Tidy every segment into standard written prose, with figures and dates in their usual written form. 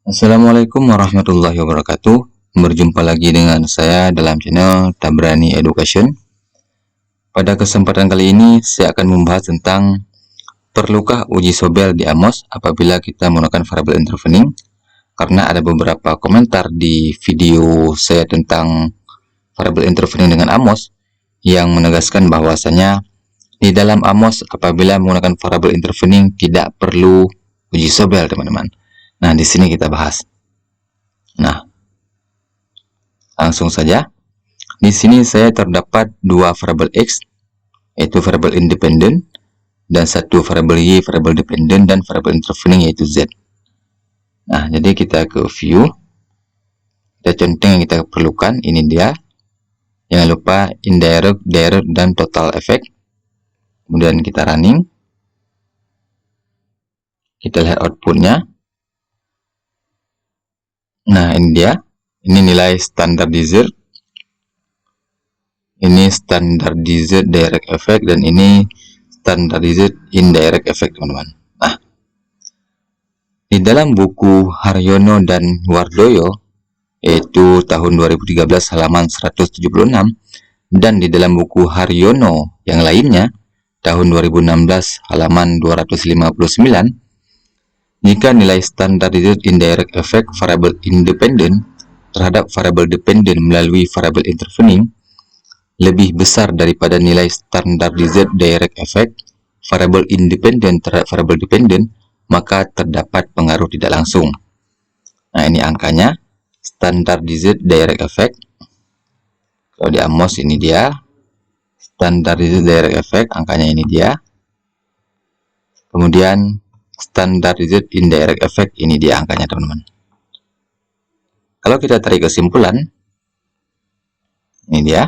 Assalamualaikum warahmatullahi wabarakatuh. Berjumpa lagi dengan saya dalam channel Tabrani Education. Pada kesempatan kali ini saya akan membahas tentang perlukah uji Sobel di Amos apabila kita menggunakan variable intervening. Karena ada beberapa komentar di video saya tentang variable intervening dengan Amos yang menegaskan bahwasanya di dalam Amos apabila menggunakan variable intervening tidak perlu uji Sobel, teman-teman. Nah, di sini kita bahas. Nah, langsung saja. Di sini saya terdapat dua variabel X, yaitu variabel independen, dan satu variabel Y, variabel dependen, dan variabel intervening, yaitu Z. Nah, jadi kita ke view. Kita contoh yang kita perlukan, ini dia. Jangan lupa indirect, direct, dan total effect. Kemudian kita running. Kita lihat outputnya. Nah, ini dia. Ini nilai standardized. Ini standardized direct effect, dan ini standardized indirect effect, teman-teman. Nah, di dalam buku Haryono dan Wardoyo, yaitu tahun 2013 halaman 176, dan di dalam buku Haryono yang lainnya, tahun 2016 halaman 259, jika nilai standardized indirect effect variable independent terhadap variable dependent melalui variable intervening lebih besar daripada nilai standardized direct effect variable independent terhadap variable dependent, maka terdapat pengaruh tidak langsung. Nah, ini angkanya standardized direct effect. Kalau di Amos ini dia standardized direct effect, angkanya ini dia. Kemudian standardized indirect effect, ini dia angkanya, teman-teman. Kalau kita tarik kesimpulan, ini dia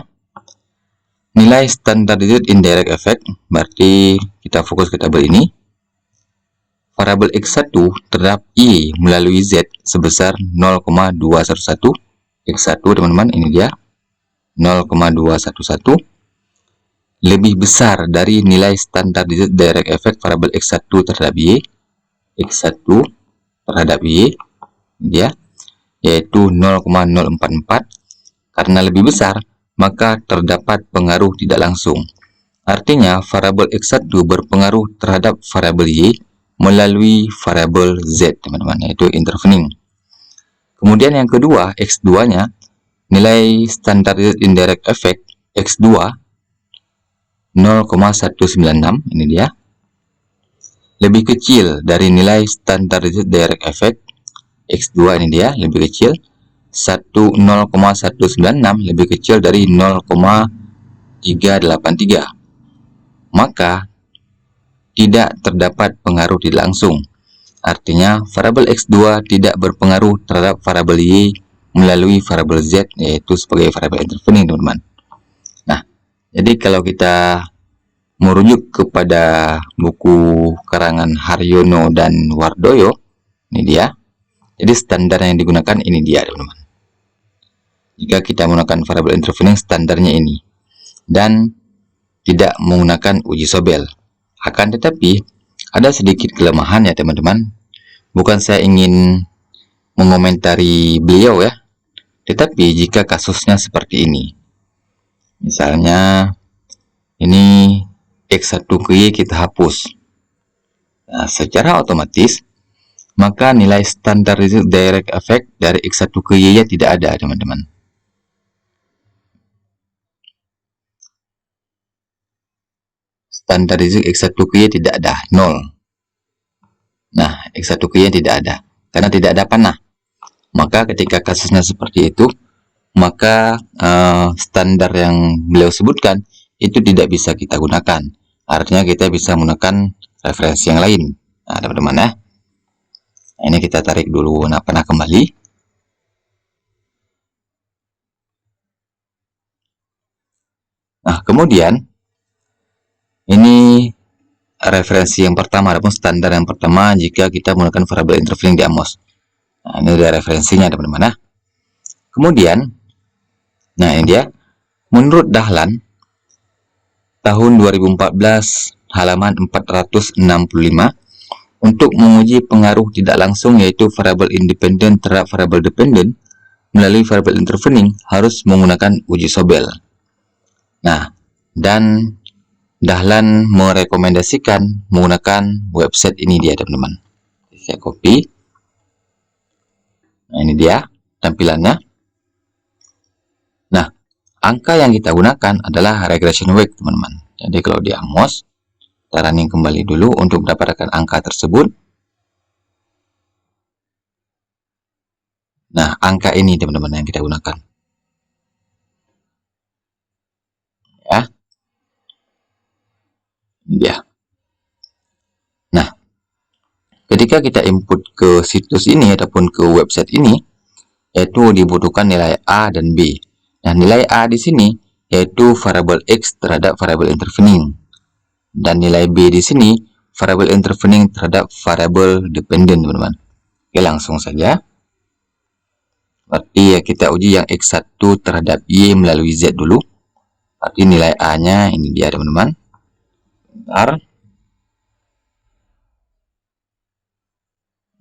nilai standardized indirect effect, berarti kita fokus ke tabel ini. Variabel X1 terhadap Y melalui Z sebesar 0,211. X1, teman-teman, ini dia 0,211 lebih besar dari nilai standardized direct effect variabel X1 terhadap Y. X1 terhadap Y, dia yaitu 0,044. Karena lebih besar, maka terdapat pengaruh tidak langsung. Artinya variabel X1 berpengaruh terhadap variabel Y melalui variabel Z, teman-teman, yaitu intervening. Kemudian yang kedua, X2 nya nilai standardized indirect effect X2 0,196, ini dia lebih kecil dari nilai standardized direct effect X2, ini dia lebih kecil 0,196 lebih kecil dari 0,383, maka tidak terdapat pengaruh tidak langsung. Artinya variabel X2 tidak berpengaruh terhadap variabel Y melalui variabel Z, yaitu sebagai variabel intervening, teman-teman. Nah, jadi kalau kita merujuk kepada buku karangan Haryono dan Wardoyo, ini dia. Jadi standar yang digunakan ini dia, teman-teman. Jika kita menggunakan variabel intervening, standarnya ini, dan tidak menggunakan uji Sobel. Akan tetapi ada sedikit kelemahan ya, teman-teman. Bukan saya ingin mengomentari beliau ya, tetapi jika kasusnya seperti ini, misalnya ini X1 ke Y kita hapus, nah, secara otomatis maka nilai standardized direct effect dari X1 ke Y nya tidak ada, teman-teman. Standardized X1 ke Y tidak ada, 0. Nah, X1 ke Y tidak ada karena tidak ada panah. Maka ketika kasusnya seperti itu, maka standar yang beliau sebutkan itu tidak bisa kita gunakan. Artinya kita bisa menggunakan referensi yang lain. Nah, teman-teman ya. Nah, ini kita tarik dulu panah kembali. Nah, kemudian ini referensi yang pertama, ataupun standar yang pertama jika kita menggunakan variabel intervening di Amos. Nah, ini ada referensinya, teman-teman ya. Kemudian, nah ini dia, menurut Dahlan tahun 2014 halaman 465, untuk menguji pengaruh tidak langsung yaitu variabel independen terhadap variabel dependen melalui variabel intervening harus menggunakan uji Sobel. Nah, dan Dahlan merekomendasikan menggunakan website ini dia teman-teman. Saya copy. Nah, ini dia tampilannya. Nah, angka yang kita gunakan adalah regression weight teman-teman. Jadi kalau dia mouse, kita running kembali dulu untuk mendapatkan angka tersebut. Nah, angka ini teman-teman yang kita gunakan. Ya. Ini dia. Nah, ketika kita input ke situs ini ataupun ke website ini, yaitu dibutuhkan nilai A dan B. Nah, nilai A di sini yaitu variabel X terhadap variabel intervening. Dan nilai B di sini variabel intervening terhadap variabel dependen, teman-teman. Oke, langsung saja. Berarti ya kita uji yang X1 terhadap Y melalui Z dulu. Berarti nilai A-nya ini dia, teman-teman. Bentar.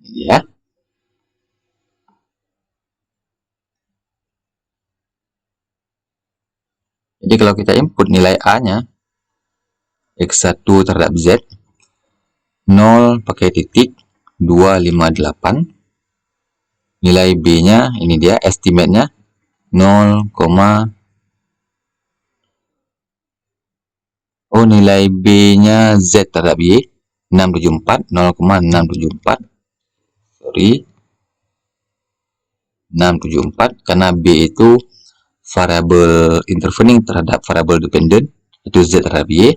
Ini dia. Jadi kalau kita input nilai A-nya X1 terhadap Z 0 pakai titik 258. Nilai B-nya ini dia estimate-nya 0, nilai B-nya Z terhadap Y 674, 0,674. Sorry. 674 karena B itu variabel intervening terhadap variabel dependent itu Z terhadap Y.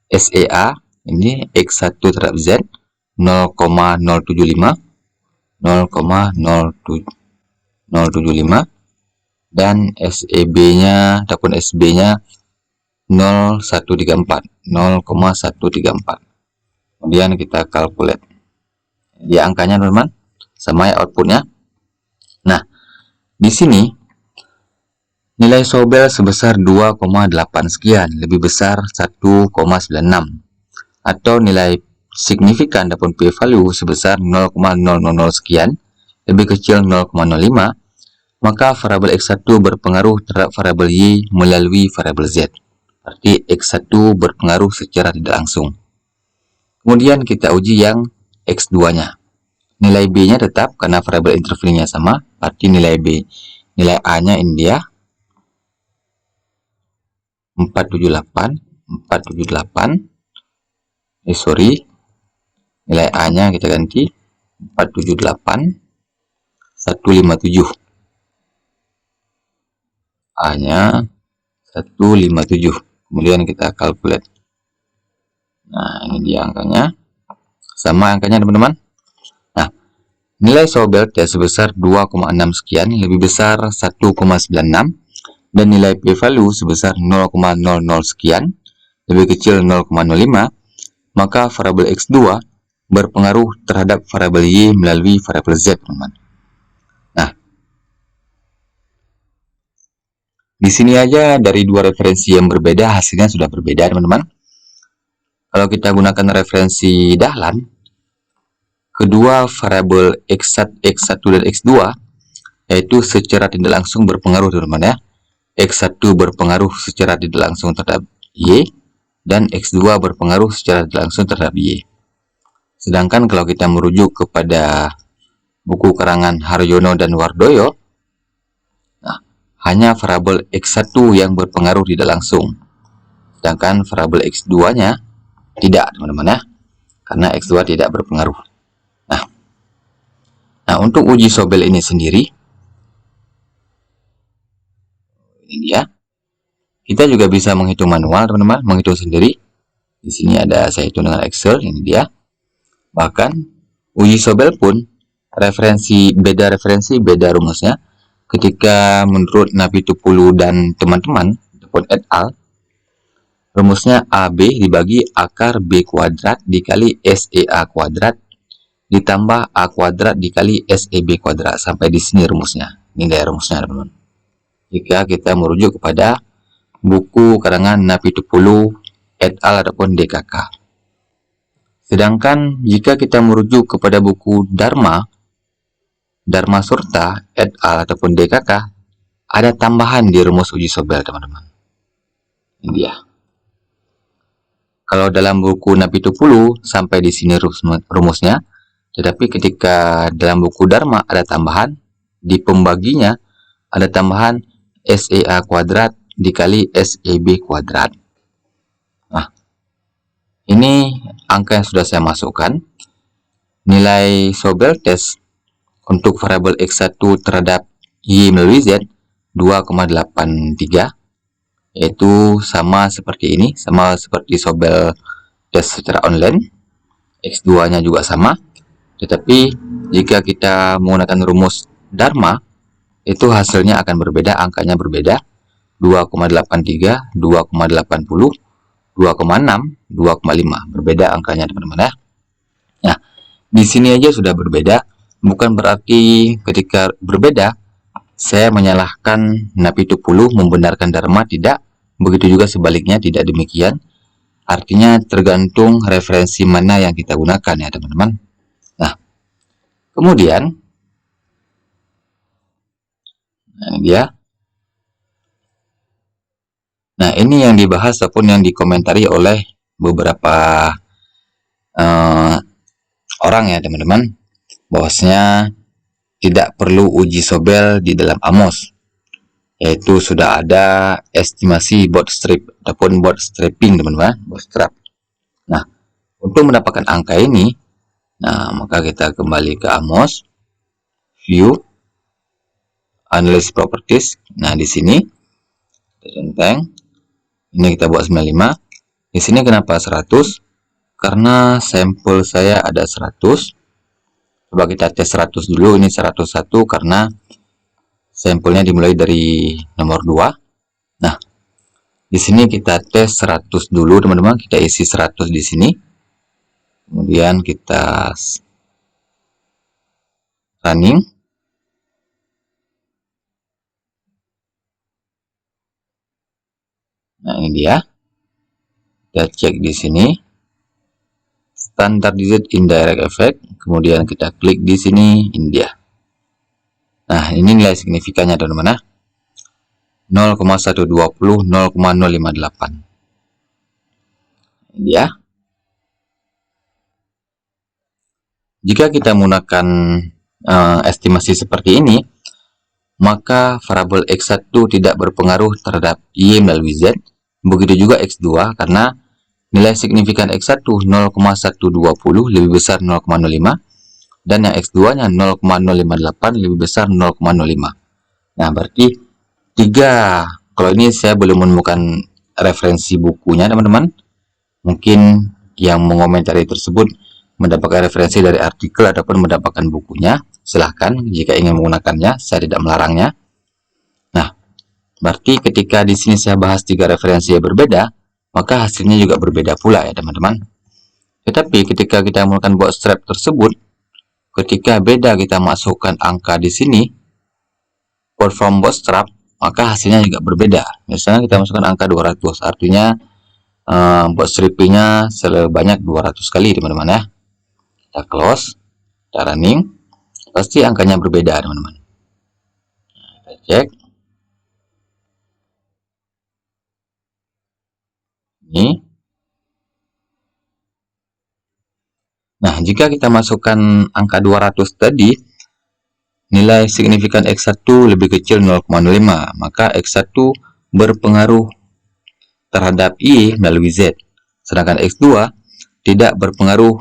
SEA ini X1 terhadap Z 0,075 0,075 dan SEB-nya ataupun SB-nya 0,134. Kemudian kita calculate dia angkanya teman-teman sama ya outputnya. Nah, di sini nilai Sobel sebesar 2,8 sekian, lebih besar 1,96, atau nilai signifikan ataupun p-value sebesar 0,000 sekian, lebih kecil 0,05, maka variabel X1 berpengaruh terhadap variabel Y melalui variabel Z. Berarti X1 berpengaruh secara tidak langsung. Kemudian kita uji yang X2-nya. Nilai B-nya tetap karena variabel interveningnya sama, berarti nilai B, nilai A-nya ini dia 478. Nilai A-nya kita ganti 478 157. A-nya 157. Kemudian kita calculate. Nah, ini dia angkanya. Sama angkanya teman-teman. Nah, nilai Sobel sebesar 2,6 sekian, lebih besar 1,96, dan nilai p-value sebesar 0,00 sekian, lebih kecil 0,05, maka variabel X2 berpengaruh terhadap variabel Y melalui variabel Z, teman-teman. Nah, di sini aja dari dua referensi yang berbeda hasilnya sudah berbeda, teman-teman. Kalau kita gunakan referensi Dahlan, kedua variabel X1 dan X2 yaitu secara tidak langsung berpengaruh, teman-teman ya. X1 berpengaruh secara tidak langsung terhadap Y dan X2 berpengaruh secara tidak langsung terhadap Y. Sedangkan kalau kita merujuk kepada buku karangan Haryono dan Wardoyo, nah, hanya variabel X1 yang berpengaruh tidak langsung. Sedangkan variabel X2-nya tidak, teman-teman ya. Karena X2 tidak berpengaruh. Nah, untuk uji Sobel ini sendiri, ini dia. Kita juga bisa menghitung manual, teman-teman, menghitung sendiri. Di sini ada saya hitung dengan Excel, ini dia. Bahkan uji Sobel pun beda referensi, beda rumusnya. Ketika menurut Napitupulu dan teman-teman ataupun et al, rumusnya AB dibagi akar B kuadrat dikali SEA kuadrat ditambah A kuadrat dikali SEB kuadrat. Sampai di sini rumusnya. Ini dia rumusnya, teman-teman. Jika kita merujuk kepada buku karangan Napitupulu et al ataupun DKK. Sedangkan jika kita merujuk kepada buku Dharma Surta et al. Ataupun DKK, ada tambahan di rumus uji Sobel, teman-teman. Ini dia. Kalau dalam buku Napitupulu sampai di sini rumusnya, tetapi ketika dalam buku Dharma ada tambahan, di pembaginya ada tambahan SEA kuadrat dikali SEB kuadrat. Nah, ini angka yang sudah saya masukkan. Nilai Sobel test untuk variabel X1 terhadap Y melalui Z 2,83, yaitu sama seperti ini, sama seperti Sobel test secara online. X2 nya juga sama, tetapi jika kita menggunakan rumus Dharma, itu hasilnya akan berbeda, angkanya berbeda. 2,83, 2,80, 2,6, 2,5, berbeda angkanya, teman-teman ya. Nah, di sini aja sudah berbeda, bukan berarti ketika berbeda saya menyalahkan Napitupulu membenarkan Dharma, tidak. Begitu juga sebaliknya, tidak demikian. Artinya tergantung referensi mana yang kita gunakan ya, teman-teman. Nah, kemudian ini dia. Nah, ini yang dibahas ataupun yang dikomentari oleh beberapa orang ya, teman-teman, bahwasanya tidak perlu uji Sobel di dalam AMOS, yaitu sudah ada estimasi bootstrap ataupun bootstrapping, teman-teman, bootstrap. Nah, untuk mendapatkan angka ini, nah maka kita kembali ke AMOS, view, analysis properties. Nah, di sini centang, ini kita buat 95. Di sini kenapa 100? Karena sampel saya ada 100. Coba kita tes 100 dulu. Ini 101 karena sampelnya dimulai dari nomor 2. Nah, di sini kita tes 100 dulu, teman-teman. Kita isi 100 di sini. Kemudian kita running. Nah, ini dia. Kita cek di sini. Standardized indirect effect. Kemudian kita klik di sini. Ini dia. Nah, ini nilai signifikannya, teman-teman. 0,120, 0,058. Ini dia. Jika kita menggunakan estimasi seperti ini, maka variabel X1 tidak berpengaruh terhadap Y melalui Z. Begitu juga X2, karena nilai signifikan X1 0,120 lebih besar 0,05, dan yang X2 nya 0,058 lebih besar 0,05. Nah, berarti 3. Kalau ini saya belum menemukan referensi bukunya, teman-teman. Mungkin yang mengomentari tersebut mendapatkan referensi dari artikel ataupun mendapatkan bukunya. Silahkan jika ingin menggunakannya, saya tidak melarangnya. Nah, berarti ketika di sini saya bahas 3 referensi yang berbeda, maka hasilnya juga berbeda pula ya, teman-teman. Tetapi ketika kita menggunakan bootstrap tersebut, ketika beda kita masukkan angka di sini, perform bootstrap, maka hasilnya juga berbeda. Misalnya kita masukkan angka 200, artinya bootstrappingnya sebanyak 200 kali, teman-teman ya. Kita close, kita running, pasti angkanya berbeda, teman-teman. Nah, kita cek. Ini. Nah, jika kita masukkan angka 200 tadi, nilai signifikan X1 lebih kecil 0,05, maka X1 berpengaruh terhadap Y melalui Z, sedangkan X2 tidak berpengaruh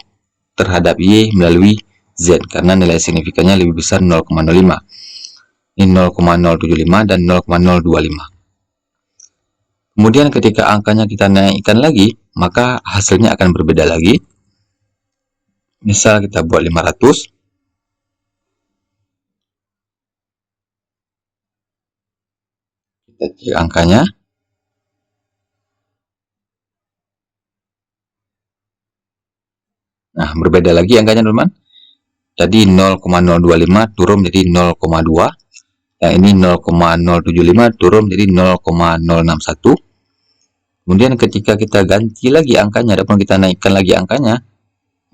terhadap Y melalui Z karena nilai signifikannya lebih besar 0,05. Ini 0,075 dan 0,025. Kemudian ketika angkanya kita naikkan lagi, maka hasilnya akan berbeda lagi. Misal kita buat 500. Kita cek angkanya. Nah, berbeda lagi angkanya, teman-teman. Tadi 0,025 turun jadi 0,2. Yang ini 0,075 turun jadi 0,061. Kemudian ketika kita ganti lagi angkanya ataupun kita naikkan lagi angkanya,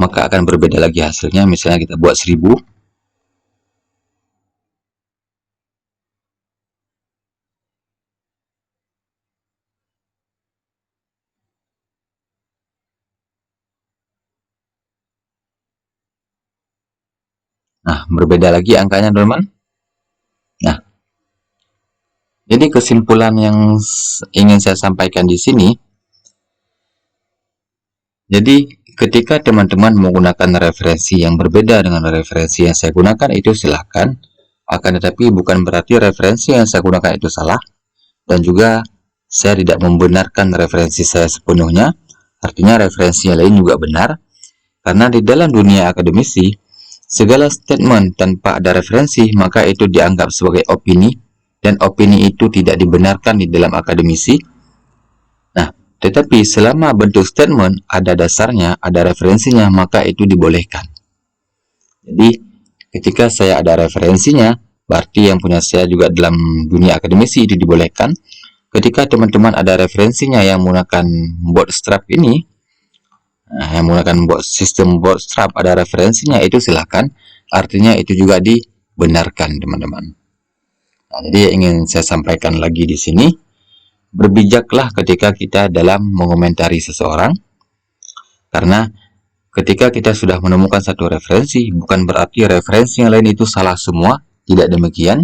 maka akan berbeda lagi hasilnya. Misalnya kita buat 1000. Nah, berbeda lagi angkanya, teman-teman. Nah, jadi kesimpulan yang ingin saya sampaikan di sini, jadi ketika teman-teman menggunakan referensi yang berbeda dengan referensi yang saya gunakan, itu silahkan. Akan tetapi bukan berarti referensi yang saya gunakan itu salah, dan juga saya tidak membenarkan referensi saya sepenuhnya. Artinya referensi yang lain juga benar, karena di dalam dunia akademisi, segala statement tanpa ada referensi maka itu dianggap sebagai opini, dan opini itu tidak dibenarkan di dalam akademisi. Nah, tetapi selama bentuk statement ada dasarnya, ada referensinya, maka itu dibolehkan. Jadi, ketika saya ada referensinya, berarti yang punya saya juga dalam dunia akademisi itu dibolehkan. Ketika teman-teman ada referensinya yang menggunakan bootstrap ini, yang menggunakan sistem bootstrap ada referensinya, itu silahkan. Artinya itu juga dibenarkan, teman-teman. Nah, jadi ingin saya sampaikan lagi di sini, berbijaklah ketika kita dalam mengomentari seseorang, karena ketika kita sudah menemukan satu referensi, bukan berarti referensi yang lain itu salah semua. Tidak demikian.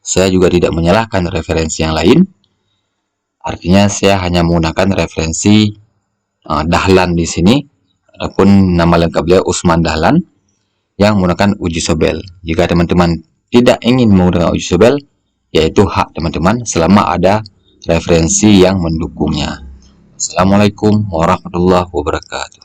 Saya juga tidak menyalahkan referensi yang lain. Artinya saya hanya menggunakan referensi Dahlan di sini, ataupun nama lengkap beliau Usman Dahlan, yang menggunakan uji Sobel. Jika teman-teman tidak ingin menggunakan uji Sobel, yaitu hak teman-teman selama ada referensi yang mendukungnya. Assalamualaikum warahmatullahi wabarakatuh.